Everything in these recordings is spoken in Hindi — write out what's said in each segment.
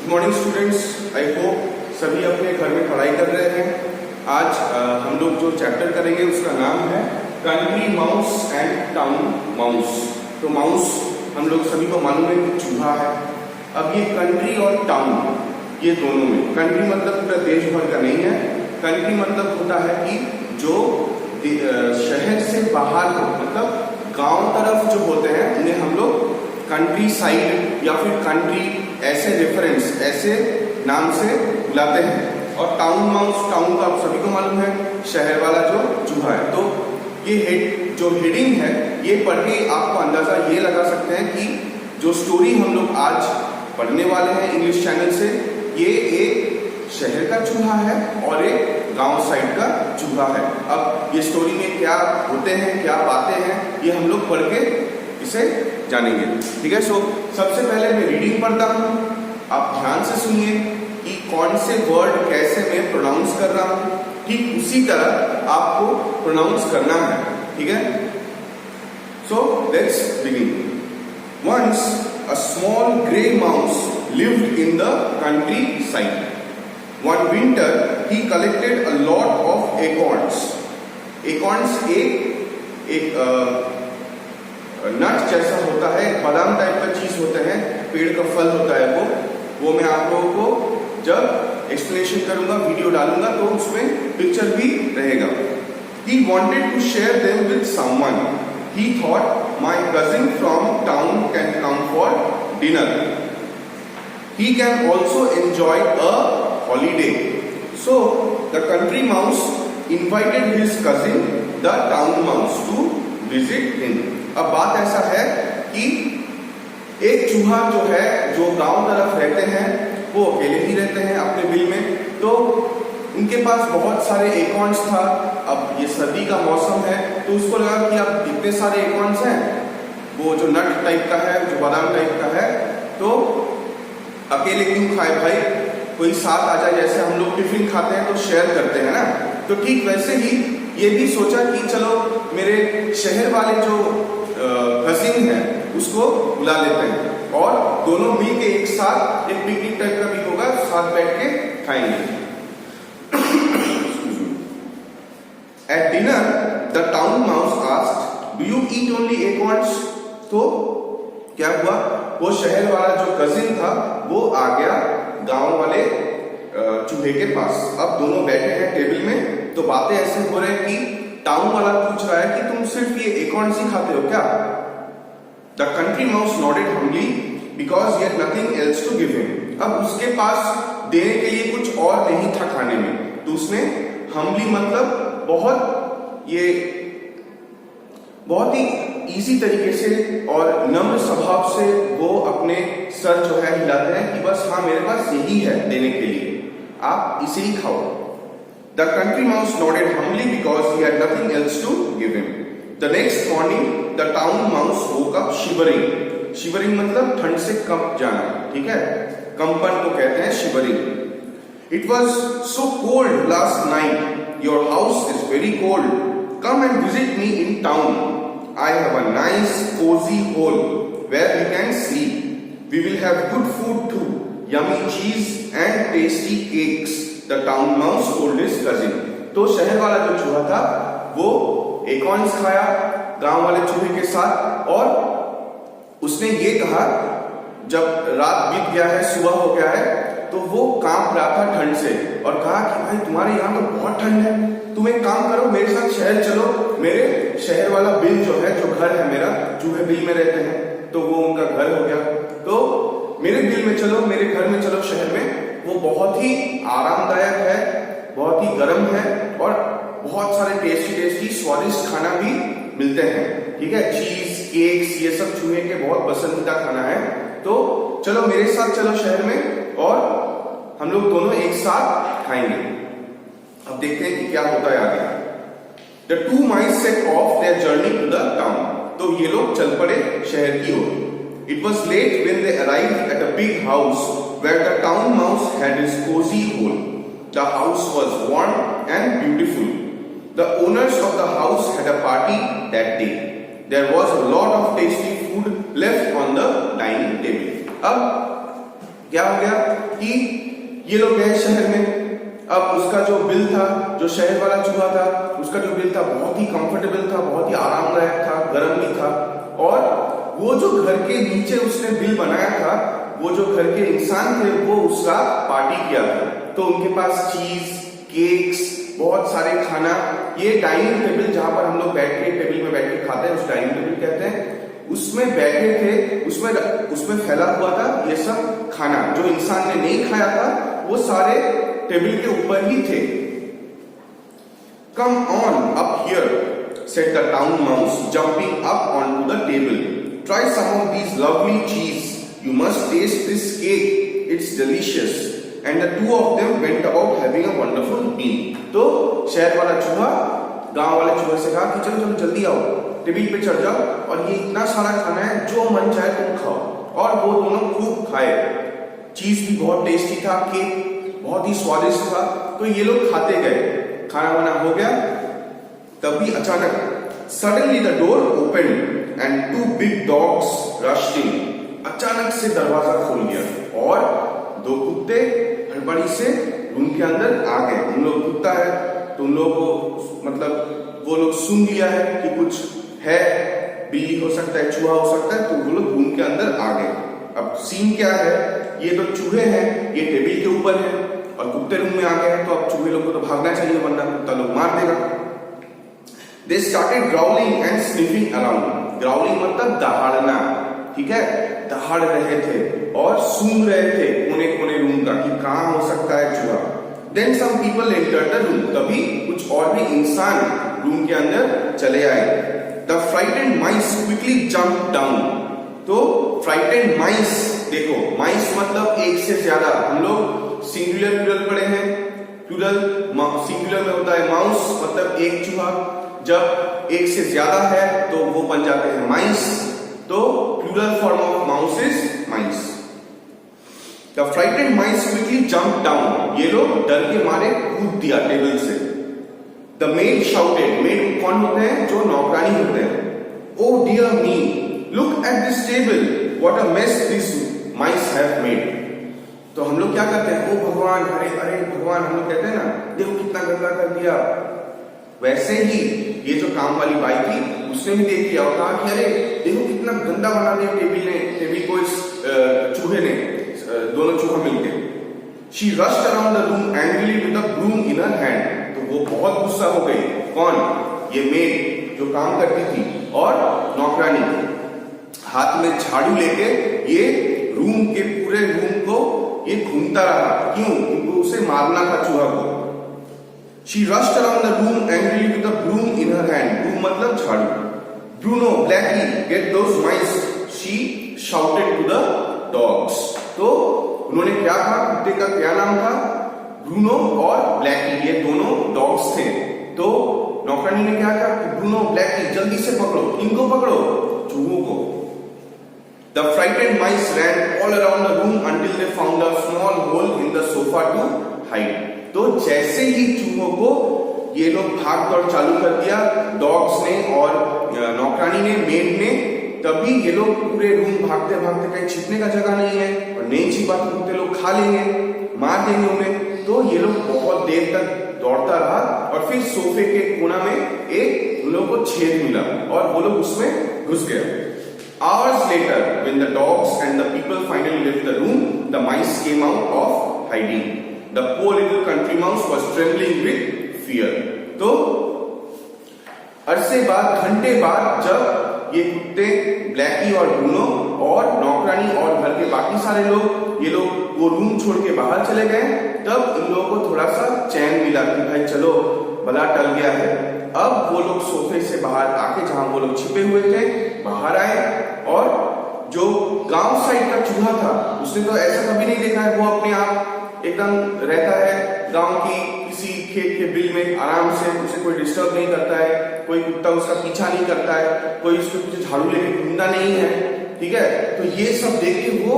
मॉर्निंग स्टूडेंट्स, आई होप सभी अपने घर में पढ़ाई कर रहे हैं। आज हम लोग जो चैप्टर करेंगे उसका नाम है country mouse and town mouse. तो माउस हम लोग सभी को मालूम है कि चूहा है। अब ये कंट्री और टाउन, ये दोनों में, कंट्री मतलब पूरा देश भर का नहीं है। कंट्री मतलब होता है कि जो शहर से बाहर हो, मतलब गांव तरफ जो होते हैं उन्हें हम लोग कंट्री साइड या फिर कंट्री ऐसे रेफरेंस, ऐसे नाम से बुलाते हैं। और टाउन माउस, टाउन तो आप सभी को मालूम है, शहर वाला जो चूहा है। तो ये जो हेडिंग है, ये पढ़ के आपको अंदाजा ये लगा सकते हैं कि जो स्टोरी हम लोग आज पढ़ने वाले हैं इंग्लिश चैनल से, ये एक शहर का चूहा है और एक गांव साइड का चूहा है। अब ये स्टोरी में क्या होते हैं, क्या बातें हैं, ये हम लोग पढ़ के इसे जानेंगे। ठीक है। सो सबसे पहले मैं रीडिंग पढ़ता हूँ, आप ध्यान से सुनिए कि कौन से वर्ड कैसे मैं प्रोनाउंस कर रहा हूँ, ठीक उसी तरह आपको प्रोनाउंस करना है। ठीक है। So let's begin. Once a small grey mouse lived in the countryside. One winter he collected a lot of acorns. Acorns एक नट जैसा होता है, बादाम टाइप का चीज होते हैं, पेड़ का फल होता है वो मैं आप लोगों को जब एक्सप्लेनेशन करूंगा, वीडियो डालूंगा तो उसमें पिक्चर भी रहेगा। He wanted to share them with someone. He thought my cousin from town can come for dinner. He can also enjoy a holiday. So the country mouse invited his cousin, the town mouse, to visit him. अब बात ऐसा है कि एक चूहा जो है, जो गांव तरफ रहते हैं, वो अकेले ही रहते हैं अपने बिल में। तो उनके पास बहुत सारे एकॉर्न्स था। अब ये सर्दी का मौसम है तो उसको लगा कि अब इतने सारे एकॉर्न्स हैं, वो जो नट टाइप का है, जो बादाम टाइप का है, तो अकेले क्यों खाए भाई, कोई साथ आ जाए। जैसे हम लोग टिफिन खाते हैं तो शेयर करते हैं ना, तो ठीक वैसे ही ये भी सोचा कि चलो मेरे शहर वाले जो कजिन है उसको बुला लेते हैं और दोनों मिल के एक साथ, एक पिकनिक टाइप का भी होगा, साथ बैठ के खाएंगे। At dinner, the town mouse asked, "Do you eat only acorns?" तो क्या हुआ, वो शहर वाला जो कजिन था वो आ गया गांव वाले चूहे के पास। अब दोनों बैठे हैं टेबल में, तो बातें ऐसे हो रहे हैं कि टाउन वाला पूछ रहा है कि तुम सिर्फ ये एकॉर्न्स ही खाते हो क्या? The country mouse nodded humbly because he had nothing else to give him. अब उसके पास देने के लिए कुछ और नहीं था खाने में, तो उसने हम्बली मतलब बहुत ही इजी तरीके से और नम्र स्वभाव से वो अपने सर जो है हिलाते हैं कि बस हाँ, मेरे पास यही है देने के लिए, आप इसे ही खाओ। The country mouse nodded humbly because he had nothing else to give him. The next morning, the town mouse woke up shivering. Shivering मतलब ठंड से कंप जाना, ठीक है, कंपन को कहते हैं shivering. It was so cold last night. Your house is very cold. Come and visit me in town. I have a nice cozy hole where we can sleep. We will have good food too. Yummy cheese and tasty cakes. The town mouse told his cousin. तो शहर वाला जो चूहा था वो एकॉर्न्स खाया गांव वाले चूहे के साथ, और उसने ये कहा, जब रात बीत गया है, सुबह हो गया है, तो वो कांप रहा था ठंड से, और कहा कि भाई तुम्हारे यहाँ तो बहुत ठंड है, तुम एक काम करो, मेरे साथ शहर चलो, मेरे शहर वाला बिल जो है, जो घर है मेरा, चूहे बिल में रहते हैं, तो वो उनका घर हो गया, तो मेरे बिल में चलो, मेरे घर में चलो शहर में। वो बहुत ही आरामदायक है, बहुत ही गर्म है, और बहुत सारे टेस्टी स्वादिष्ट खाना भी मिलते हैं। ठीक है, चीज, केक्स, ये सब चूहे के बहुत पसंदीदा खाना है। तो चलो मेरे साथ चलो शहर में, और हम लोग दोनों एक साथ खाएंगे। अब देखते हैं कि क्या होता है आगे। The two mice set off their journey to the town. तो ये लोग चल पड़े शहर की ओर। It was late when they arrived at a big house where the town mouse had his cozy hole. The house was warm and beautiful. The owners of the house had a party that day. There was a lot of tasty food left on the dining table. अब क्या हो गया कि ये लोग गए शहर में। अब उसका जो बिल था, जो शहर वाला चूहा था, उसका जो बिल था बहुत ही कंफर्टेबल था, बहुत ही आरामदायक था, गर्म भी था। और वो जो घर के नीचे उसने बिल बनाया था, वो जो घर के इंसान थे वो उसका पार्टी किया था। तो उनके पास चीज, केक्स, बहुत सारे खाना, ये डाइनिंग टेबल जहां पर हम लोग बैठ के टेबल में बैठ के खाते हैं उस डाइनिंग टेबल कहते हैं, उसमें बैठे थे। उसमें फैला हुआ था ये सब खाना। जो इंसान ने नहीं खाया था वो सारे टेबल के ऊपर ही थे। Come on up here said the town mouse, jumping up onto the table. Try some of these lovely cheese. You must taste this cake. It's delicious. And the two of them went about having a wonderful meal. तो शहर वाला चूहा गांव वाले चूहे से कहा कि चलो चलो जल्दी आओ, टेबल पे चढ़ जाओ और ये इतना सारा खाना है, जो मन चाहे तुम खाओ। और वो दोनों खूब खाए। चीज भी बहुत टेस्टी था, केक बहुत ही स्वादिष्ट था। तो ये लोग खाते गए, खाना वाना हो गया। तभी अचानक suddenly the door open and two big dogs rushed in. अचानक से दरवाजा खुल गया और दो कुत्ते हड़बड़ी से रूम के अंदर आ गए। उन लोग कुत्ता है तो उन लोगों को मतलब वो लोग सुन लिया है कि कुछ है, बिल्ली हो सकता है, चूहा हो सकता है, तो वो लोग रूम के अंदर आ गए। अब सीन क्या है, ये तो चूहे हैं, ये टेबल के ऊपर है और कुत्ते रूम में आ गए हैं। तो अब चूहे लोग को तो भागना चाहिए वरना कुत्ता लोग मार देगा। They started growling and sniffing around. Growling मतलब दहाड़ना, ठीक है, दहाड़ रहे थे और सूंघ रहे थे कोने कोने रूम का कि कहां हो सकता है चूहा। Then some people entered the room. तभी कुछ और भी इंसान रूम के अंदर चले आए। The frightened mice quickly jumped down. तो frightened mice, देखो mice मतलब एक से ज्यादा। हम लोग सिंगुलर प्लूरल पढ़े हैं, प्लूरल सिंगुलर में होता है माउस मतलब एक चूहा। जब एक से ज्यादा है तो वो बन जाते हैं माइस। तो plural form of mouse is mice. The frightened mice quickly jump down. ये लोग डर के मारे कूद दिया टेबल से। The made shouted. मेड कौन होते हैं? जो नौकरानी होते हैं। Oh dear me, look at this table, what a mess this mice have made. तो हम लोग क्या करते हैं? ओ भगवान, अरे अरे भगवान, हम लोग कहते हैं ना, देखो कितना गंदा कर दिया। वैसे ही ये जो काम वाली बाई थी उसने भी देख लिया और कहा कि अरे देखो कितना गंदा बना दिया टेबल को इस चूहे ने, दोनों चूहा मिलके। She rushed around the room angrily with the broom in her hand. तो वो बहुत गुस्सा हो गई। कौन? ये मेड जो काम करती थी और नौकरानी हाथ में झाड़ू लेके ये रूम के पूरे रूम को ये घूमता रहा। क्यों? क्योंकि उसे मारना था चूहा को। She rushed around the room angrily with a broom in her hand. Broom मतलब झाड़ू। Bruno, Blackie, get those mice. She shouted to the dogs. तो उन्होंने क्या कहा? कुत्ते का क्या नाम था? ब्रूनो और ब्लैकी, ये दोनों डॉग्स थे। तो नौकरानी ने क्या कहा कि ब्रूनो, ब्लैकी जल्दी से पकड़ो। इनको पकड़ो, चूहों को। The frightened mice ran all around the room until they found a small hole in the sofa to hide. तो जैसे ही चूहों को ये लोग भाग दौड़ चालू कर दिया, डॉग्स ने और नौकरानी ने, मेड ने, तभी ये लोग पूरे रूम भागते भागते, कहीं छिपने का जगह नहीं है और नहीं छिपा तो कुत्ते लोग खा लेंगे, मार देंगे उन्हें। तो ये लोग बहुत देर तक दौड़ता रहा और फिर सोफे के कोना में एक उन लोगों को छेद मिला और वो लोग उसमें घुस गए। Hours later, when the dogs and the people finally left the room, the mice came out of hiding. The poor little country mouse was trembling with fear. तो अरसे बाद, घंटे बाद, जब ये कुत्ते ब्लैकी और ब्रूनो और नौकरानी और घर के बाकी सारे लोग, ये लोग वो रूम छोड़ के बाहर चले गए, तब इन लोगों को थोड़ा सा चैन मिला कि भाई चलो बला टल गया है। अब वो लोग सोफे से बाहर आके, जहां वो लोग छिपे हुए थे, बाहर आए और जो गांव साइड का चूहा था उसने तो ऐसा कभी नहीं देखा है। वो अपने आप एकदम रहता है गांव की किसी खेत के बिल में आराम से, उसे कोई डिस्टर्ब नहीं करता है, कोई कुत्ता उसका पीछा नहीं करता है, कोई उसके पीछे झाड़ू लेके घूमता नहीं है, ठीक है। तो ये सब देख के वो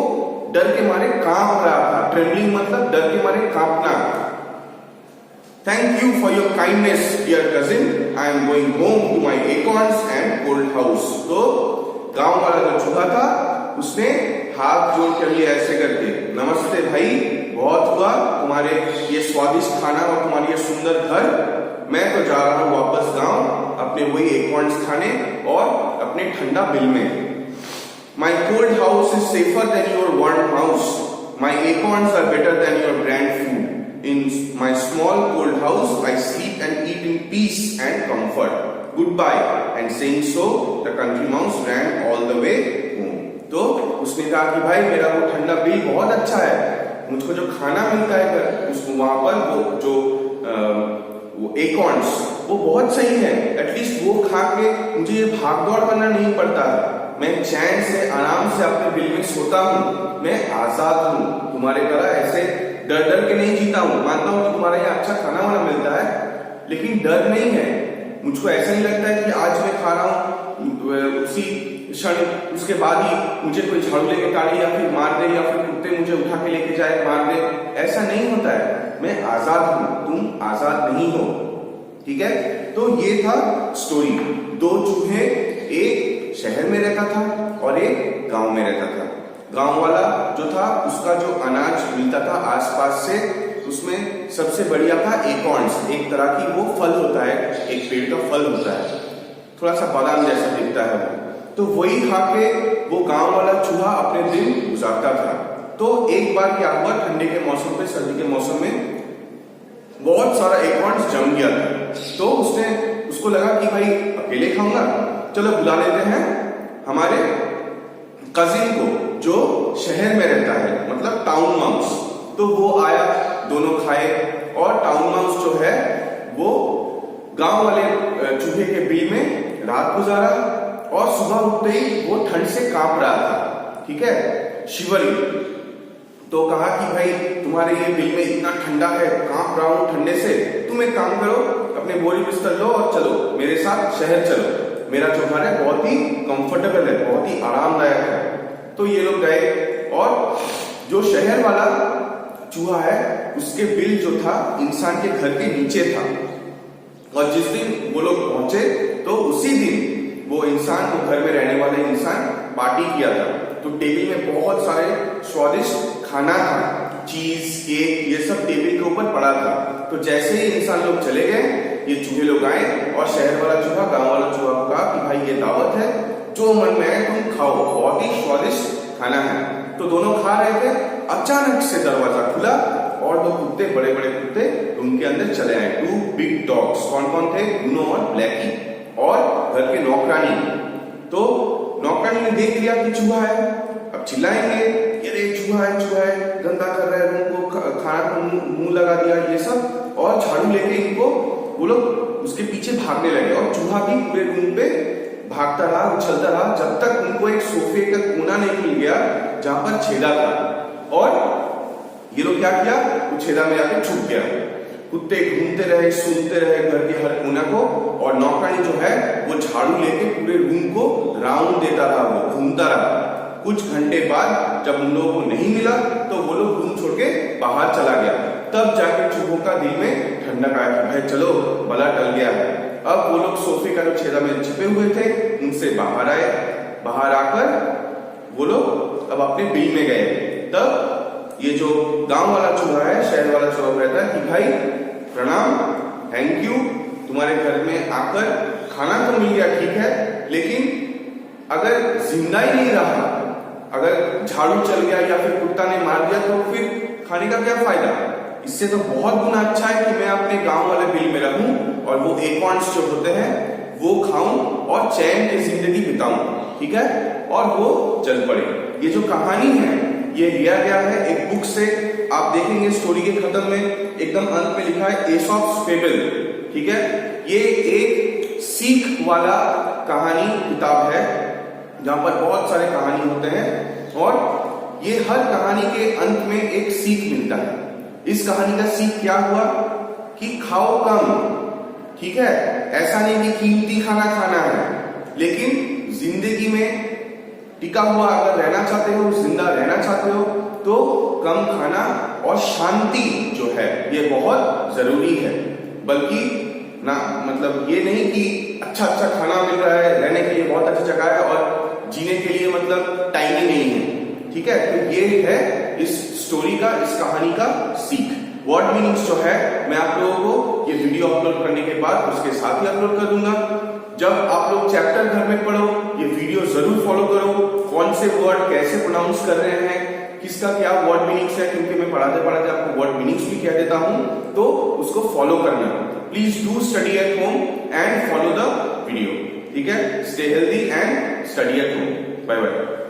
डर के मारे कांप रहा था। ट्रेवलिंग मतलब डर के मारे कांपना। Thank you for your kindness, dear cousin. I am going home to my acorns and old house. तो गांव वाला जो चूहा था उसने हाथ जोड़ कर लिया ऐसे करके, नमस्कार। तुम्हारे ये स्वादिष्ट खाना और तुम्हारी ये सुंदर घर, मैं तो जा रहा हूं वापस गांव अपने वही एकॉर्न्स खाने और अपने ठंडा बिल में। My cold house is safer than your warm house. My acorns are better than your brand food. In my small cold house, I sleep and eat in peace and comfort. Goodbye. And saying so, the country mouse ran all the way home. तो उसने कहा कि भाई मेरा वो ठंडा बिल बहुत अच्छा है, मुझको जो खाना मिलता है उसको वहां पर वो एकॉर्न्स वो बहुत सही है, एटलीस्ट वो खा के मुझे ये भाग दौड़ करना नहीं पड़ता है, मैं चैन से आराम से अपने बिल में सोता हूँ, मैं आजाद हूँ, तुम्हारे तरह ऐसे डर डर के नहीं जीता हूँ। मानता हूँ कि तुम्हारा यहाँ अच्छा खाना वाना मिलता है, लेकिन डर नहीं है, मुझको ऐसा नहीं लगता है कि आज मैं खा रहा हूँ उसी क्षण उसके बाद ही मुझे कोई झाड़ू लेके काटे या फिर मार दे या फिर कुत्ते मुझे उठा के लेके जाए मार दे, ऐसा नहीं होता है, मैं आजाद हूँ, तुम आजाद नहीं हो। ठीक है, तो ये था स्टोरी। दो चूहे, एक शहर में रहता था और एक गांव में रहता था। गांव वाला जो था उसका जो अनाज मिलता था आसपास से, उसमें सबसे बढ़िया था एकॉर्न्स, एक तरह की वो फल होता है, एक पेड़ का फल होता है, थोड़ा सा बादाम जैसा दिखता है वो, तो वही खा के वो गांव वाला चूहा अपने दिन गुजारता था। तो एक बार क्या हुआ, ठंडे के मौसम पे, सर्दी के मौसम में बहुत सारा एकॉर्न्स जम गया था, तो उसको लगा कि भाई अकेले खाऊंगा, चलो बुला लेते हैं हमारे कजिन को जो शहर में रहता है, मतलब टाउन माउस। तो वो आया, दोनों खाए, और टाउन माउस जो है वो गांव वाले चूहे के बिल में रात गुजारा और सुबह उठते ही वो ठंड से कांप रहा था। ठीक है, शिवरिंग। तो कहा कि भाई तुम्हारे ये बिल में इतना ठंडा है, कांप रहा हूं ठंडे से, तुम एक काम करो, अपने बोरी बिस्तर लो और चलो मेरे साथ शहर चलो, मेरा जो घर है बहुत ही कंफर्टेबल है, बहुत ही आरामदायक है। तो ये लोग गए, और जो शहर वाला चूहा है उसके बिल जो था इंसान के घर के नीचे था, और जिस दिन वो लोग पहुंचे तो उसी दिन वो इंसान, वो घर में रहने वाले इंसान पार्टी किया था। तो टेबल में बहुत सारे स्वादिष्ट खाना था, चीज, केक, ये सब टेबल के ऊपर पड़ा था। तो जैसे ही इंसान लोग चले गए, ये चूहे लोग आए और शहर वाला चूहा गांव वाला चूहा को कहा कि भाई ये दावत है, जो मन में आए तुम खाओ, बहुत ही स्वादिष्ट खाना है। तो दोनों खा रहे थे, अचानक से दरवाजा खुला और दो कुत्ते, बड़े बड़े कुत्ते उनके अंदर चले आए। 2 बिग डॉग्स। कौन कौन थे? ब्रूनो और ब्लैकी, और घर के नौकरानी। तो नौकरानी ने देख लिया कि चूहा है, अब चिल्लाएंगे, अरे चूहा है, गंदा कर रहा है रूम को, खाना को मुंह लगा दिया, ये सब, और झाड़ू लेके इनको वो लोग उसके पीछे भागने लगे, और चूहा भी पूरे रूम पे भागता रहा, उछलता रहा, जब तक उनको एक सोफे का कोना नहीं मिल गया जहां पर छेदा था। और ये लोग क्या किया, वो छेदा में जाके छुप गया। कुत्ते घूमते रहे, सूंघते रहे घर के हर कोना को, और नौकरानी जो है वो झाड़ू लेके पूरे रूम को राउंड देता रहा, वो घूमता रहा। कुछ घंटे बाद जब उन लोगों को नहीं मिला तो वो लोग रूम छोड़ के बाहर चला गया। तब जाके चूहों का दिल में ठंडक आया कि भाई चलो बला टल गया है। अब वो लोग सोफे का जो छेदा में छिपे हुए थे उनसे बाहर आए, बाहर आकर वो लोग अब अपने बिल में गए। तब ये जो गांव वाला चूहा है, शहर वाला चूहा कहता है कि भाई प्रणाम, थैंक यू, तुम्हारे घर में आकर खाना तो मिल गया, ठीक है, लेकिन अगर जिंदा ही नहीं रहा, अगर झाड़ू चल गया या फिर कुत्ता ने मार दिया तो फिर खाने का क्या फायदा? इससे तो बहुत गुना अच्छा है कि मैं अपने गांव वाले बिल में रहूं और वो एकॉर्न्स जो होते हैं वो खाऊं और चैन की जिंदगी बिताऊं। ठीक है, और वो चल पड़े। ये जो कहानी है ये लिया गया है एक बुक से। आप देखेंगे स्टोरी के खत्म में एकदम अंत में लिखा है एसॉप्स फेबल। ठीक है, ये एक सीख वाला कहानी किताब है जहां पर बहुत सारे कहानी होते हैं, और ये हर कहानी के अंत में एक सीख मिलता है। इस कहानी का सीख क्या हुआ कि खाओ कम। ठीक है, ऐसा नहीं कि कीमती खाना खाना है, लेकिन जिंदगी में टिका हुआ अगर रहना चाहते हो, जिंदा रहना चाहते हो, तो कम खाना और शांति जो है ये बहुत जरूरी है। बल्कि ना मतलब ये नहीं कि अच्छा अच्छा खाना मिल रहा है, रहने के लिए बहुत अच्छी जगह है और जीने के लिए मतलब टाइम ही नहीं है। ठीक है, तो ये है इस स्टोरी का, इस कहानी का सीख। वर्ड मीनिंग्स जो है मैं आप लोगों को ये वीडियो अपलोड करने के बाद उसके साथ ही अपलोड कर दूंगा। जब आप लोग चैप्टर घर में पढ़ो ये वीडियो जरूर फॉलो करो, कौन से वर्ड कैसे प्रोनाउंस कर रहे हैं, किसका क्या वर्ड मीनिंग्स है, क्योंकि मैं पढ़ाते पढ़ाते आपको वर्ड मीनिंग्स भी कह देता हूं, तो उसको फॉलो करना। Please do study at home and follow the video. ठीक है, stay healthy and study at home. Bye bye.